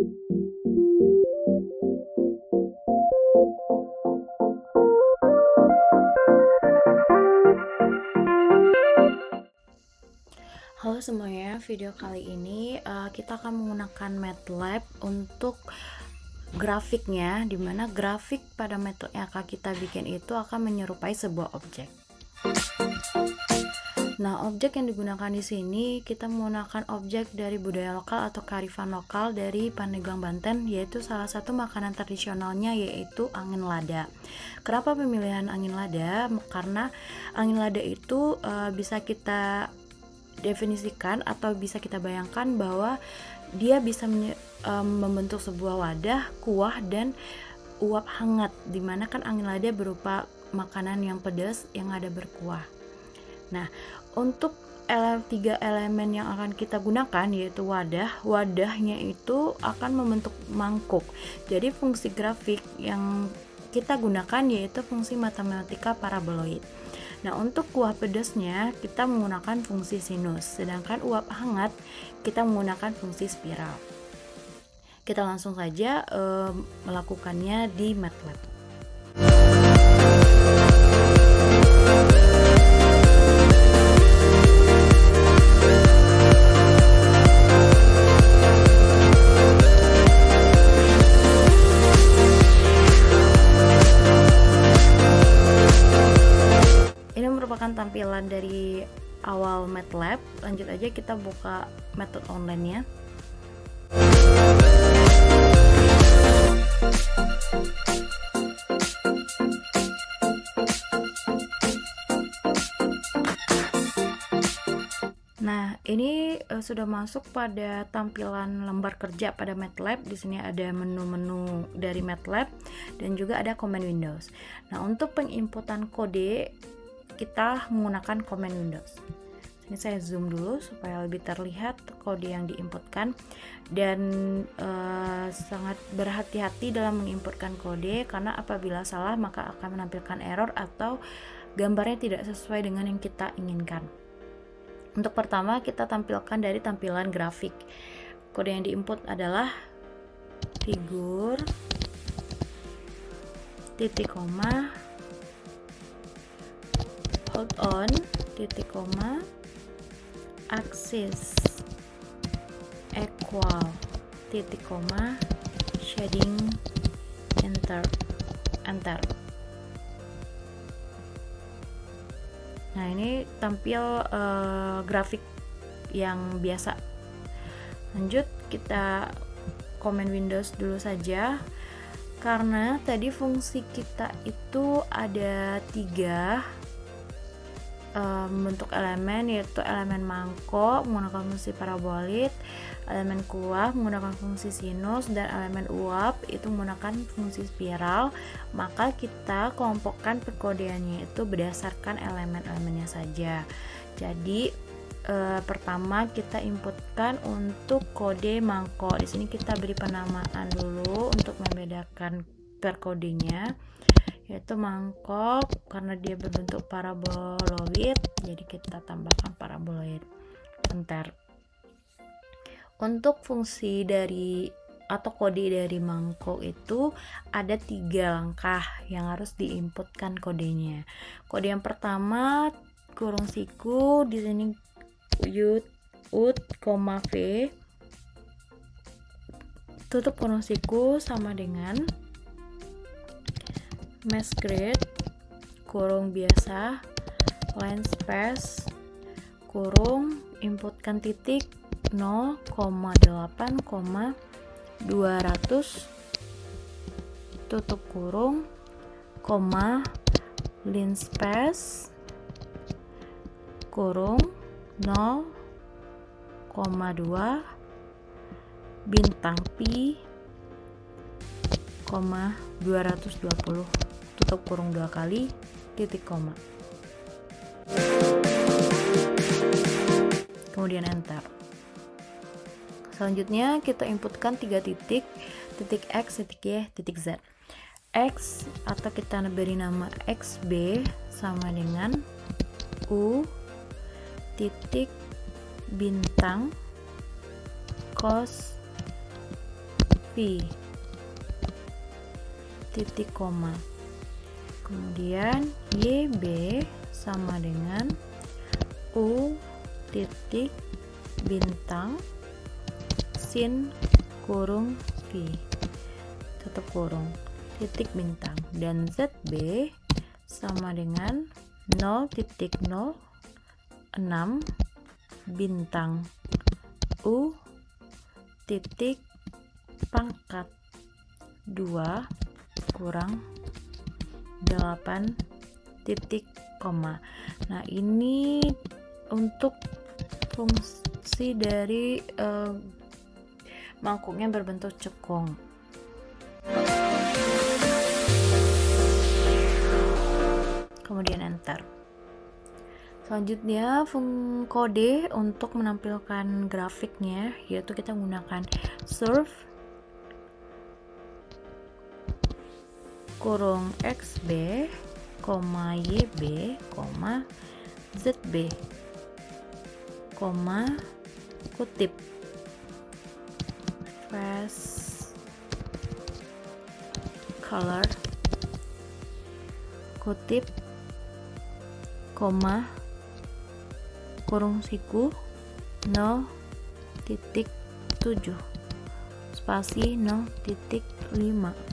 Halo semuanya, video kali ini kita akan menggunakan MATLAB untuk grafiknya, dimana grafik pada MATLAB yang akan kita bikin itu akan menyerupai sebuah objek. Nah, objek yang digunakan di sini kita menggunakan objek dari budaya lokal atau kearifan lokal dari Pandeglang, Banten, yaitu salah satu makanan tradisionalnya yaitu angin lada. Kenapa pemilihan angin lada? Karena angin lada itu bisa kita definisikan atau bisa kita bayangkan bahwa dia bisa membentuk sebuah wadah, kuah, dan uap hangat, dimana kan angin lada berupa makanan yang pedas yang ada berkuah. Nah, untuk tiga elemen yang akan kita gunakan yaitu wadahnya itu akan membentuk mangkuk. Jadi fungsi grafik yang kita gunakan yaitu fungsi matematika paraboloid. Nah, untuk kuah pedasnya kita menggunakan fungsi sinus, sedangkan uap hangat kita menggunakan fungsi spiral. Kita langsung saja melakukannya di MATLAB. Tampilan dari awal MATLAB. Lanjut aja kita buka metode online-nya. Nah, ini sudah masuk pada tampilan lembar kerja pada MATLAB. Di sini ada menu-menu dari MATLAB dan juga ada command Windows. Nah, untuk penginputan kode kita menggunakan command Windows. Ini saya zoom dulu supaya lebih terlihat kode yang diinputkan, dan sangat berhati-hati dalam menginputkan kode karena apabila salah maka akan menampilkan error atau gambarnya tidak sesuai dengan yang kita inginkan. Untuk pertama kita tampilkan dari tampilan grafik. Kode yang diinput adalah figur titik koma hold on titik koma axis equal titik koma shading enter. Nah, ini tampil grafik yang biasa. Lanjut kita command Windows dulu saja, karena tadi fungsi kita itu ada 3 bentuk elemen, yaitu elemen mangkok menggunakan fungsi paraboloid, elemen kuah menggunakan fungsi sinus, dan elemen uap itu menggunakan fungsi spiral. Maka kita kelompokkan perkodeannya itu berdasarkan elemen-elemennya saja. Jadi pertama kita inputkan untuk kode mangkok. Di sini kita beri penamaan dulu untuk membedakan perkodenya, yaitu mangkok karena dia berbentuk paraboloid, jadi kita tambahkan paraboloid. Enter. Untuk fungsi dari atau kode dari mangkok itu ada 3 langkah yang harus diinputkan kodenya. Kode yang pertama kurung siku, di sini ut, v, tutup kurung siku sama dengan mesh grid kurung biasa line space kurung inputkan titik 0,8,200 tutup kurung koma line space kurung 0,2 bintang pi 220 tutup kurung 2 kali titik koma, kemudian enter. Selanjutnya kita inputkan 3 titik X, titik Y, titik Z. X atau kita beri nama XB sama dengan U titik bintang cos V titik koma. Kemudian YB sama dengan U titik bintang sin kurung V tutup kurung titik bintang, dan ZB sama dengan 0,06 bintang U titik pangkat 2 kurang 8 titik koma. Nah, ini untuk fungsi dari mangkuknya berbentuk cekung. Kemudian enter. Selanjutnya kode untuk menampilkan grafiknya, yaitu kita menggunakan surf kurung xb, yb, zb, kutip face color, kutip, kurung siku 0,7 spasi 0,5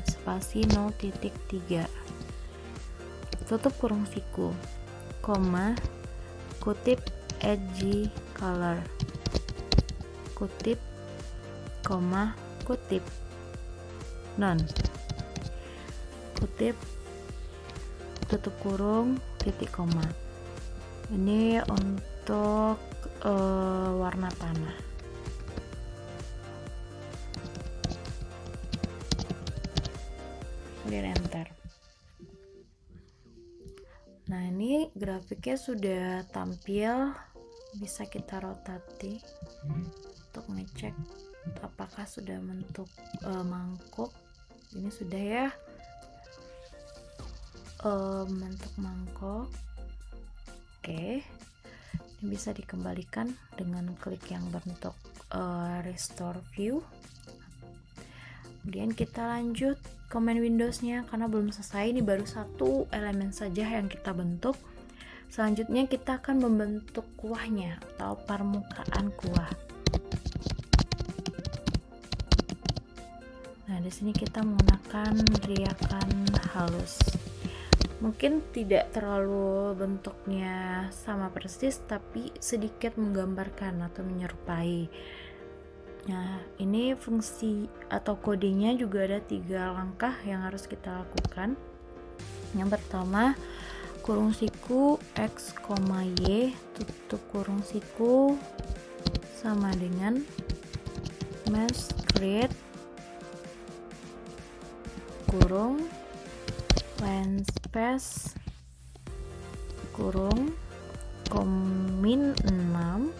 spasi 0,3 tutup kurung siku, kutip edgy color, kutip, kutip non, kutip, tutup kurung, titik koma. Ini untuk warna tanah. Kemudian enter. Nah, ini grafiknya sudah tampil, bisa kita rotasi untuk ngecek apakah sudah bentuk mangkuk. Ini sudah ya, bentuk mangkok. Oke, ini bisa dikembalikan dengan klik yang bentuk restore view. Kemudian kita lanjut ke main Windowsnya, karena belum selesai, ini baru satu elemen saja yang kita bentuk. Selanjutnya kita akan membentuk kuahnya atau permukaan kuah. Nah, di sini kita menggunakan riakan halus. Mungkin tidak terlalu bentuknya sama persis, tapi sedikit menggambarkan atau menyerupai. Nah, ini fungsi atau kodenya juga ada 3 langkah yang harus kita lakukan. Yang pertama, kurung siku x, y tutup kurung siku sama dengan mesh create kurung line space kurung min 6,6,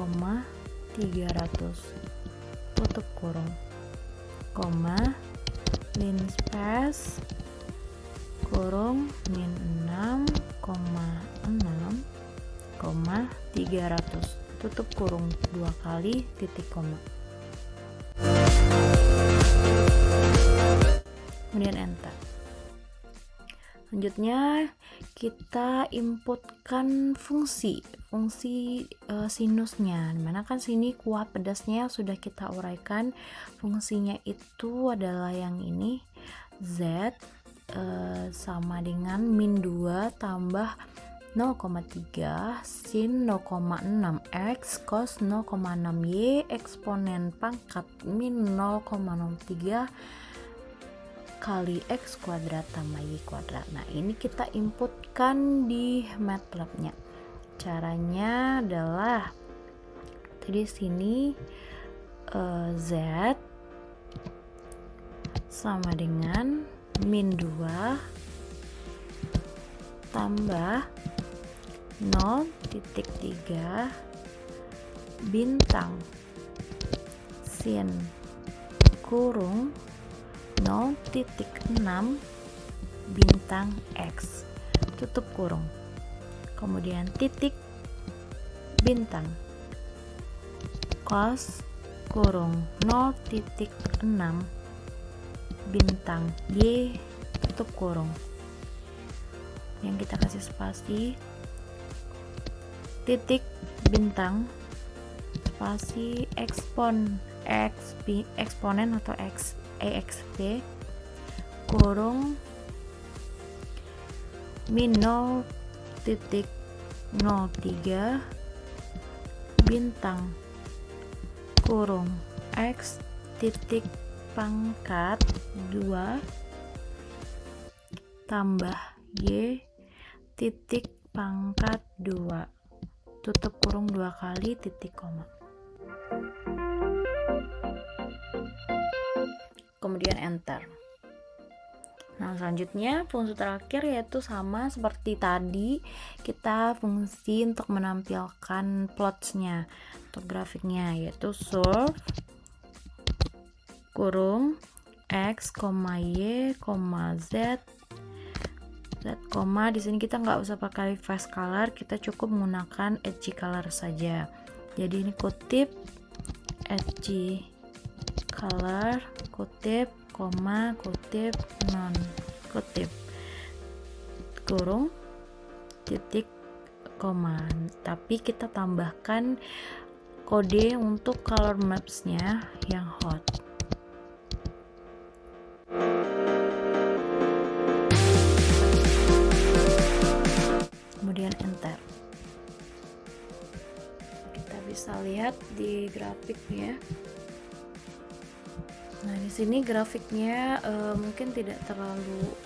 300 tutup kurung, min space kurung min 6,6, 300 tutup kurung 2 kali titik koma. Kemudian enter. Selanjutnya kita inputkan fungsi sinusnya, dimana kan sini kuah pedasnya sudah kita uraikan. Fungsinya itu adalah yang ini, z sama dengan min 2 tambah 0,3 sin 0,6 x cos 0,6 y eksponen pangkat min 0,03 kali x kuadrat tambah y kuadrat. Nah, ini kita inputkan di MATLAB-nya. Caranya adalah di sini z sama dengan min 2 tambah 0,3 bintang sin kurung 0,6 bintang x tutup kurung, kemudian titik bintang cos kurung 0,6 bintang Y tutup kurung, yang kita kasih spasi, titik bintang spasi eksponen atau exp kurung min 0,03 bintang kurung X titik pangkat 2 tambah Y titik pangkat 2 tutup kurung 2 kali titik koma. Kemudian enter. Nah, selanjutnya fungsi terakhir yaitu sama seperti tadi, kita fungsi untuk menampilkan plots-nya atau grafiknya, yaitu surf kurung x, y, z, di sini kita nggak usah pakai fast color, kita cukup menggunakan edgy color saja. Jadi ini kutip edgy color, kutip, koma, kutip, non kutip, kurung, titik, koma. Tapi kita tambahkan kode untuk color maps-nya yang hot. Kemudian enter. Kita bisa lihat di grafiknya. Nah, di sini grafiknya mungkin tidak terlalu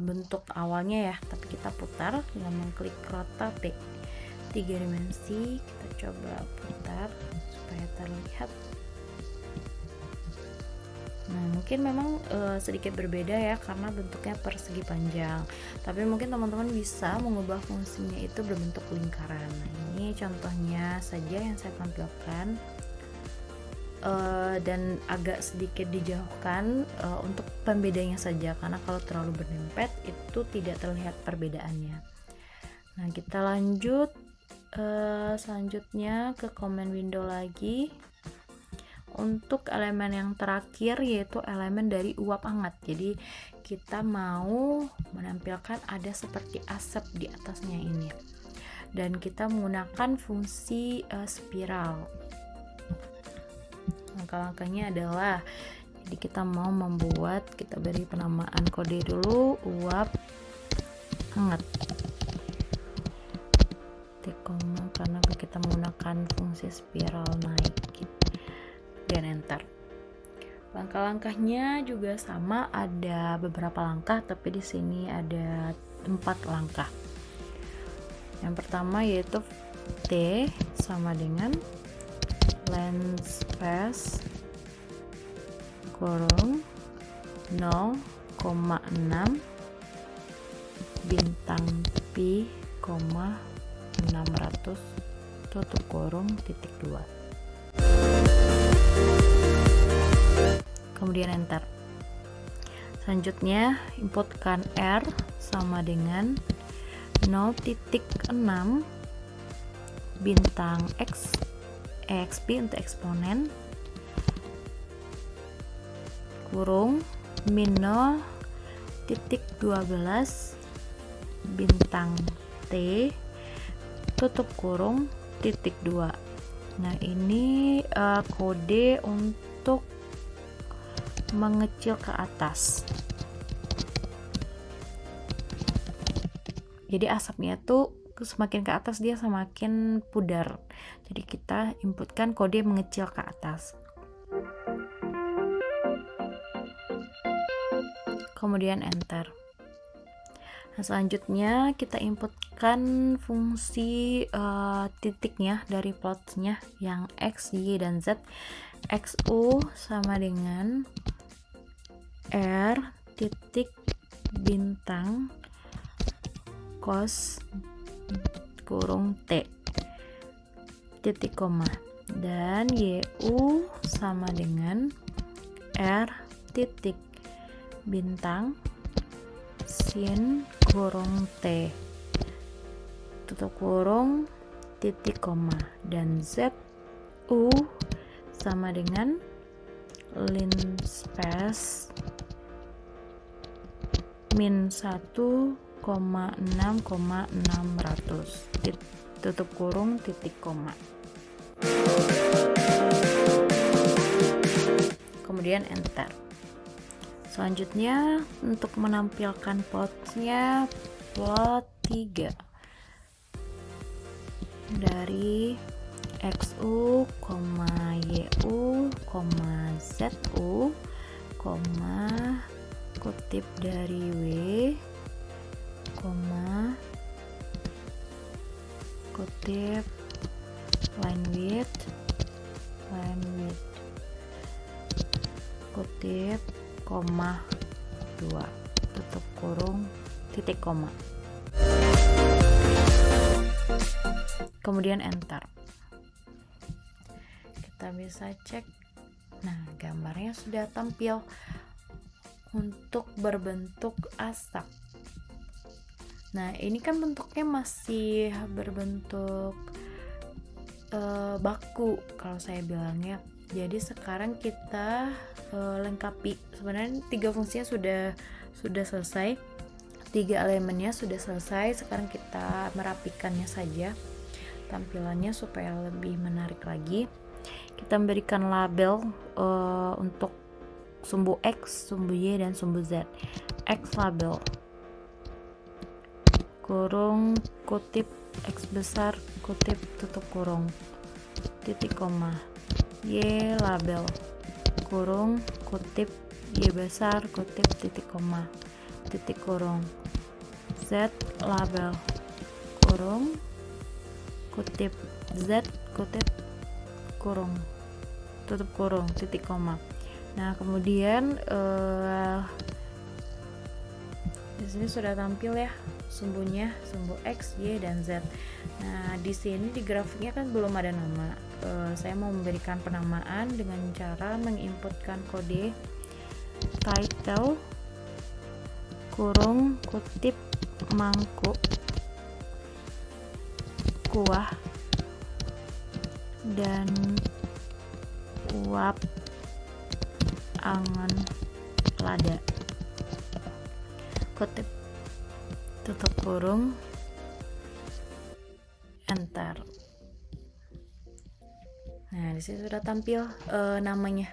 bentuk awalnya ya, tapi kita putar dengan mengklik rotate 3 dimensi. Kita coba putar supaya terlihat. Nah, mungkin memang sedikit berbeda ya karena bentuknya persegi panjang, tapi mungkin teman-teman bisa mengubah fungsinya itu berbentuk lingkaran. Nah, ini contohnya saja yang saya tampilkan. Dan agak sedikit dijauhkan untuk pembedanya saja, karena kalau terlalu berdempet itu tidak terlihat perbedaannya. Nah, kita lanjut selanjutnya ke command window lagi. Untuk elemen yang terakhir yaitu elemen dari uap hangat. Jadi kita mau menampilkan ada seperti asap di atasnya ini, dan kita menggunakan fungsi spiral. Langkah-langkahnya adalah, jadi kita mau membuat, kita beri penamaan kode dulu, uap hangat titik koma, karena kita menggunakan fungsi spiral naik dan enter. Langkah-langkahnya juga sama, ada beberapa langkah, tapi di sini ada 4 langkah. Yang pertama yaitu T sama dengan lens space kurung 0,6 bintang pi, 600 tutup kurung titik 2. Kemudian enter. Selanjutnya inputkan R sama dengan 0,6 bintang exp untuk eksponen kurung min 0,12 bintang T tutup kurung titik 2. Nah, ini kode untuk mengecil ke atas. Jadi asapnya tuh semakin ke atas dia semakin pudar. Jadi kita inputkan kode mengecil ke atas. Kemudian enter. Nah, selanjutnya kita inputkan fungsi titiknya dari plotnya yang X, Y, dan Z. XU sama dengan R titik bintang cos kurung T titik koma, dan YU sama dengan R titik bintang sin kurung T tutup kurung titik koma, dan ZU sama dengan linspace min 1,6,600 tutup kurung titik koma. Kemudian enter. Selanjutnya untuk menampilkan plotnya, plot 3 dari XU, YU, ZU, kutip dari W, kutip line width, kutip, koma 2, tutup kurung, titik koma. Kemudian enter. Kita bisa cek. Nah, gambarnya sudah tampil untuk berbentuk asap. Nah, ini kan bentuknya masih berbentuk baku kalau saya bilangnya. Jadi sekarang kita lengkapi. Sebenarnya 3 fungsinya sudah selesai. 3 elemennya sudah selesai. Sekarang kita merapikannya saja tampilannya supaya lebih menarik lagi. Kita memberikan label untuk sumbu X, sumbu Y, dan sumbu Z. X label kurung kutip X besar kutip tutup kurung titik koma. Y label kurung kutip Y besar kutip titik koma titik kurung. Z label kurung kutip Z kutip kurung tutup kurung titik koma. Nah, kemudian di sini sudah tampil ya sumbunya, sumbu X, Y, dan Z. Nah, di sini di grafiknya kan belum ada nama. Saya mau memberikan penamaan dengan cara menginputkan kode title kurung kutip mangkuk kuah dan uap angan lada kutip tutup kurung enter. Nah, di sini sudah tampil namanya.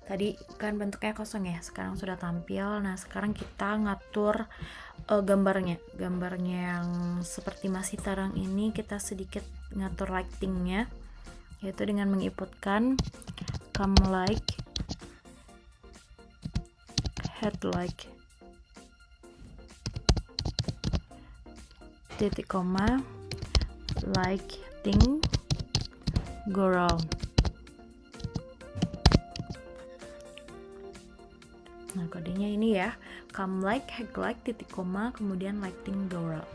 Tadi kan bentuknya kosong ya, sekarang sudah tampil. Nah, sekarang kita ngatur gambarnya yang seperti masih terang ini. Kita sedikit ngatur lightingnya, yaitu dengan menginputkan cam light, head light, titik koma, lighting go round. Nah, kodenya ini ya, cam light, head light, titik koma, kemudian lighting go round.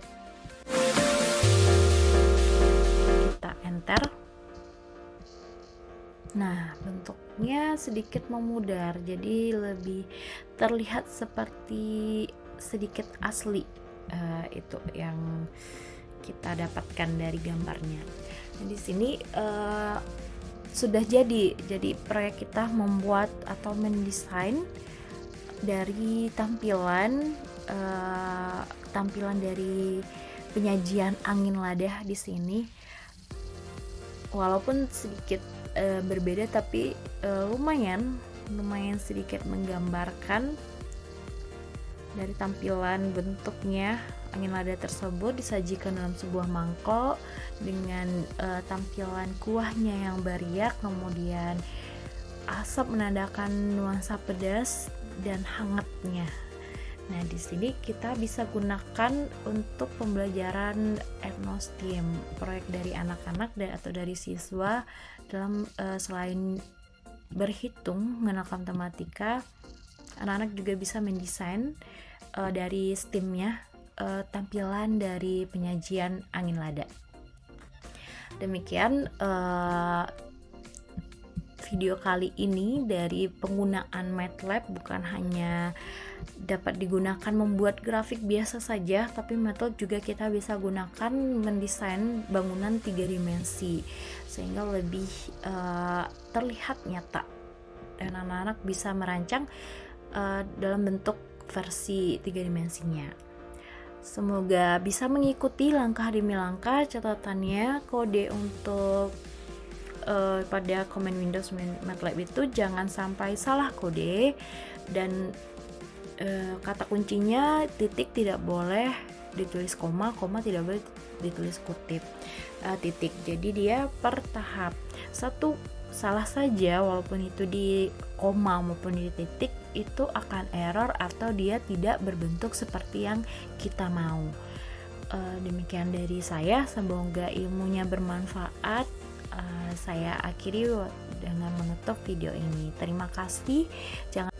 Kita enter. Nah, bentuknya sedikit memudar, jadi lebih terlihat seperti sedikit asli. Itu yang kita dapatkan dari gambarnya. Nah, di sini sudah jadi proyek kita membuat atau mendesain dari tampilan dari penyajian angin lada di sini. Walaupun sedikit berbeda, tapi lumayan sedikit menggambarkan dari tampilan bentuknya. Angin lada tersebut disajikan dalam sebuah mangkok dengan tampilan kuahnya yang beriak, kemudian asap menandakan nuansa pedas dan hangatnya. Nah, di sini kita bisa gunakan untuk pembelajaran etnostim, proyek dari anak-anak atau dari siswa dalam selain berhitung mengenalkan matematika, anak-anak juga bisa mendesain dari STEM-nya tampilan dari penyajian angin lada. Demikian video kali ini dari penggunaan MATLAB bukan hanya dapat digunakan membuat grafik biasa saja, tapi MATLAB juga kita bisa gunakan mendesain bangunan 3 dimensi sehingga lebih terlihat nyata dan anak-anak bisa merancang dalam bentuk versi 3 dimensinya. Semoga bisa mengikuti langkah demi langkah. Catatannya, kode untuk pada command Windows MATLAB itu jangan sampai salah kode, dan kata kuncinya titik tidak boleh ditulis koma tidak boleh ditulis kutip, titik. Jadi dia per tahap. Satu salah saja walaupun itu di koma maupun di titik itu akan error atau dia tidak berbentuk seperti yang kita mau. Demikian dari saya, semoga ilmunya bermanfaat. Saya akhiri dengan menutup video ini. Terima kasih. Jangan